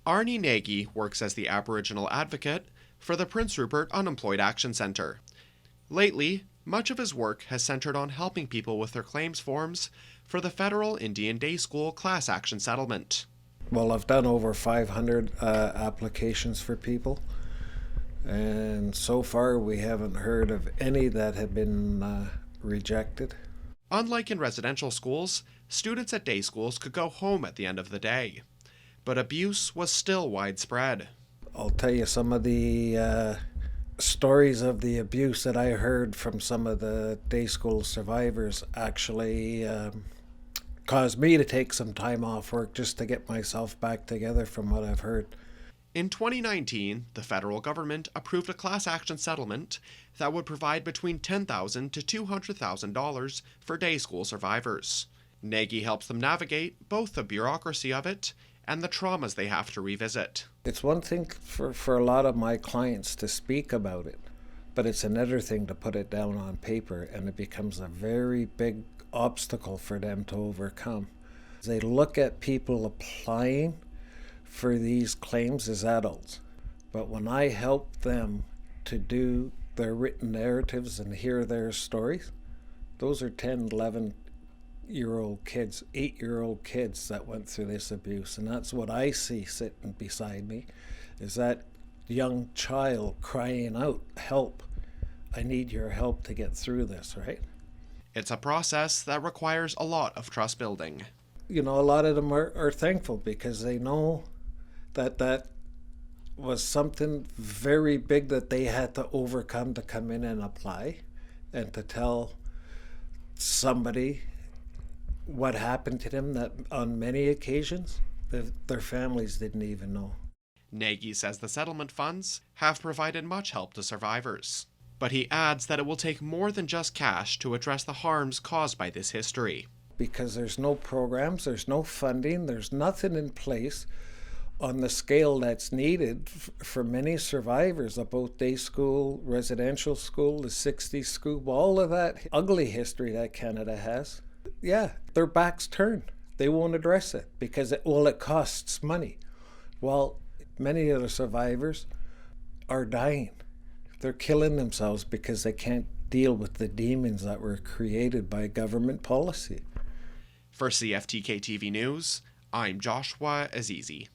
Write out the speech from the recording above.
Arnie Nagy works as the Aboriginal advocate for the Prince Rupert Unemployed Action Centre. Lately, much of his work has centered on helping people with their claims forms for the federal Indian Day School class action settlement. Well, I've done over 500 applications for people, and so far we haven't heard of any that have been rejected. Unlike in residential schools, students at day schools could go home at the end of the day. But abuse was still widespread. I'll tell you some of the stories of the abuse that I heard from some of the day school survivors actually caused me to take some time off work just to get myself back together from what I've heard. In 2019, the federal government approved a class action settlement that would provide between $10,000 to $200,000 for day school survivors. Nagy helps them navigate both the bureaucracy of it and the traumas they have to revisit. It's one thing for a lot of my clients to speak about it, but it's another thing to put it down on paper, and it becomes a very big obstacle for them to overcome. They look at people applying for these claims as adults, but when I help them to do their written narratives and hear their stories, those are 10, 11-year-old kids, 8-year-old kids that went through this abuse. And that's what I see sitting beside me, is that young child crying out, help, I need your help to get through this, right? It's a process that requires a lot of trust building. You know, a lot of them are thankful because they know that was something very big that they had to overcome to come in and apply, and to tell somebody what happened to them that on many occasions their families didn't even know. Nagy says the settlement funds have provided much help to survivors, but he adds that it will take more than just cash to address the harms caused by this history. Because there's no programs, there's no funding, there's nothing in place on the scale that's needed for many survivors of both day school, residential school, the 60s school, all of that ugly history that Canada has. Yeah, their backs turned. They won't address it because it costs money. Well, many of the survivors are dying. They're killing themselves because they can't deal with the demons that were created by government policy. For CFTK-TV News, I'm Joshua Azizi.